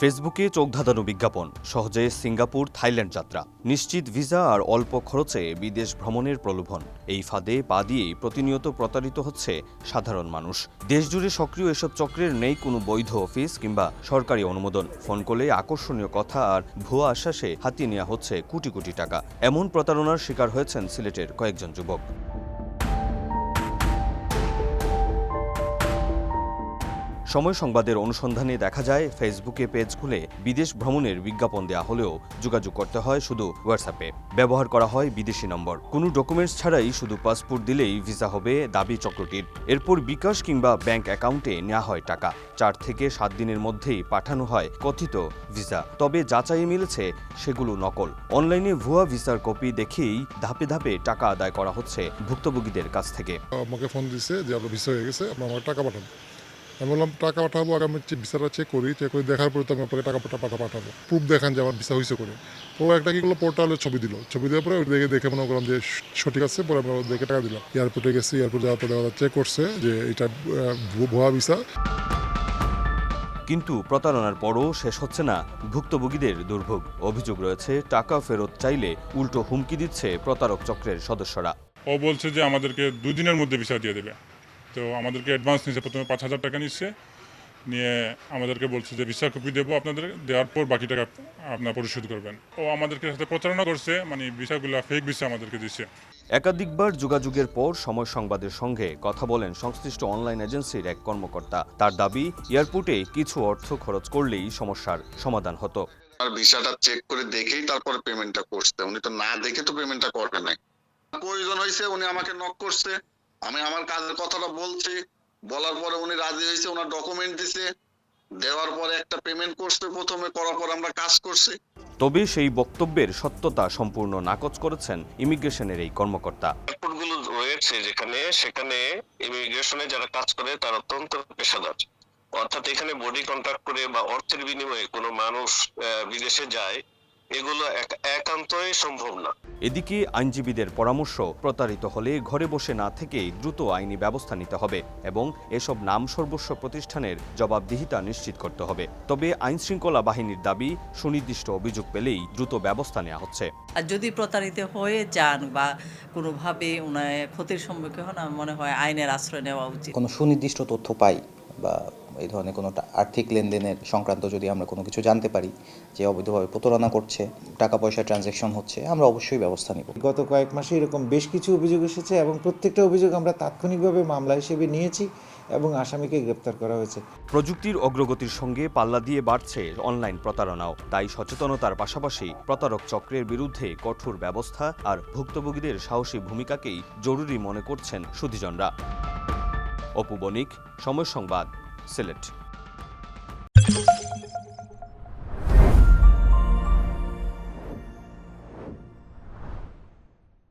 ফেসবুকে চোখ ধাঁধানো বিজ্ঞাপন, সহজে সিঙ্গাপুর থাইল্যান্ড যাত্রা, নিশ্চিত ভিসা আর অল্প খরচে বিদেশ ভ্রমণের প্রলোভন। এই ফাঁদে পা দিয়েই প্রতিনিয়ত প্রতারিত হচ্ছে সাধারণ মানুষ। দেশজুড়ে সক্রিয় এসব চক্রের নেই কোনো বৈধ অফিস কিংবা সরকারি অনুমোদন। ফোন কলে আকর্ষণীয় কথা আর ভুয়া আশ্বাসে হাতিয়ে নেওয়া হচ্ছে কোটি কোটি টাকা। এমন প্রতারণার শিকার হয়েছেন সিলেটের কয়েকজন যুবক। সময় সংবাদের অনুসন্ধানে দেখা যায়, ফেসবুকে পেজ খুলে বিদেশ ভ্রমণের বিজ্ঞাপন দেওয়া হলেও যোগাযোগ করতে হয় শুধু হোয়াটসঅ্যাপে। ব্যবহার করা হয় বিদেশি নম্বর। কোনো ডকুমেন্টস ছাড়াই শুধু পাসপোর্ট দিলেই ভিসা হবে দাবি চক্রটির। এরপর বিকাশ কিংবা ব্যাংক অ্যাকাউন্টে নেওয়া হয় টাকা। 4 থেকে 7 দিনের মধ্যেই পাঠানো হয় কথিত ভিসা। তবে যাচাইয়ে মিলেছে সেগুলো নকল। অনলাইনে ভুয়া ভিসার কপি দেখেই ধাপে ধাপে টাকা আদায় করা হচ্ছে ভুক্তভোগীদের কাছ থেকে। আমাকে ফোন দিচ্ছে যে আপনার ভিসা হয়ে গেছে, আপনার আমার টাকা পাঠান। আমি বললাম টাকা পাঠাবো, আর আমি ভিসাটা চেক করি দেখার পরে তো আমি আপনাকে টাকা পাঠাবো। প্রুফ দেখান যে আমার ভিসা হয়েছে করে। পরে একটা কি করলো, পোর্টালে ছবি দেওয়ার পরে দেখে মনে করলাম যে সঠিক আছে। পরে আমরা দেখে টাকা দিলাম। এয়ারপোর্টে গেছি, এয়ারপোর্ট যাওয়ার পরে চেক করছে যে এটা ভুয়া ভিসা। কিন্তু প্রতারণার পরও শেষ হচ্ছে না ভুক্তভোগীদের দুর্ভোগ। অভিযোগ রয়েছে, টাকা ফেরত চাইলে উল্টো হুমকি দিচ্ছে প্রতারক চক্রের সদস্যরা। ও বলছে যে আমাদেরকে 2 দিনের মধ্যে ভিসা দিয়ে দেবে। তো আমাদেরকে অ্যাডভান্স নিচ্ছে, প্রথমে 5,000 টাকা নিচ্ছে, নিয়ে আমাদেরকে বলছে যে ভিসা কপি দেবো আপনাদের, দেওয়ার পর বাকি টাকা আপনার পরিশোধ করবেন। ও আমাদেরকে সাথে প্রতারণা করছে, মানে ভিসাগুলো ফেক ভিসা আমাদেরকে দিচ্ছে। একাধিকবার যোগাযোগের পর সময় সংবাদের সঙ্গে কথা বলেন সংশ্লিষ্ট অনলাইন এজেন্সির এক কর্মকর্তা। তার দাবি, এয়ারপোর্টে কিছু অর্থ খরচ করলেই সমস্যার সমাধান হতো। আর ভিসাটা চেক করে দেখেই তারপরে পেমেন্টটা করতে, উনি তো না দেখে তো পেমেন্টটা করে নাই। প্রয়োজন হয়েছে, উনি আমাকে নক করছে, আমি আমার কাজের কথাটা বলছি, বলার পরে উনি রাজি হয়েছে, ওনার ডকুমেন্ট দিছে, দেওয়ার পরে একটা পেমেন্ট করছে, প্রথমে করার পর আমরা কাজ করছি। তবে সেই বক্তব্যের সত্যতা সম্পূর্ণ নাকচ করেছেন ইমিগ্রেশনের এই কর্মকর্তা। এয়ারপোর্টগুলো রয়েছে সেখানে ইমিগ্রেশনে যারা কাজ করে তারা অত্যন্ত পেশাদার। অর্থাৎ এখানে বডি কন্ট্রাক্ট করে বা অর্থের বিনিময়ে কোনো মানুষ বিদেশে যায়, এগুলো একান্তই সম্ভব না। এদিকে আইনজীবীদের পরামর্শ, প্রতারিত হলে ঘরে বসে না থেকেই দ্রুত আইনি ব্যবস্থা নিতে হবে এবং এসব নাম সর্বস্ব প্রতিষ্ঠানের জবাবদিহিতা নিশ্চিত করতে হবে। তবে আইনশৃঙ্খলা বাহিনীর দাবি, সুনির্দিষ্ট অভিযোগ পেলেই দ্রুত ব্যবস্থা নেওয়া হচ্ছে। আর যদি প্রতারিত হয়ে যান বা কোনোভাবে ক্ষতির সম্মুখীন হন, আমার মনে হয় আইনের আশ্রয় নেওয়া উচিত। কোনো সুনির্দিষ্ট তথ্য পাই বা এই ধরনের কোনো আর্থিক লেনদেনের সংক্রান্ত যদি আমরা কোনো কিছু জানতে পারি যে অবৈধভাবে প্রতারণা করছে, টাকা পয়সা ট্রানজ্যাকশন হচ্ছে, আমরা অবশ্যই ব্যবস্থা নিব। গত কয়েক মাসে এরকম বেশ কিছু অভিযোগ এসেছে এবং প্রত্যেকটা অভিযোগ আমরা তাৎক্ষণিকভাবে মামলা হিসেবে নিয়েছি এবং আসামিকে গ্রেপ্তার করা হয়েছে। প্রযুক্তির অগ্রগতির সঙ্গে পাল্লা দিয়ে বাড়ছে অনলাইন প্রতারণাও। তাই সচেতনতার পাশাপাশি প্রতারক চক্রের বিরুদ্ধে কঠোর ব্যবস্থা আর ভুক্তভোগীদের সাহসী ভূমিকাকেই জরুরি মনে করছেন সুধীজনরা। অপু বণিক, সময় সংবাদ, সিলেট।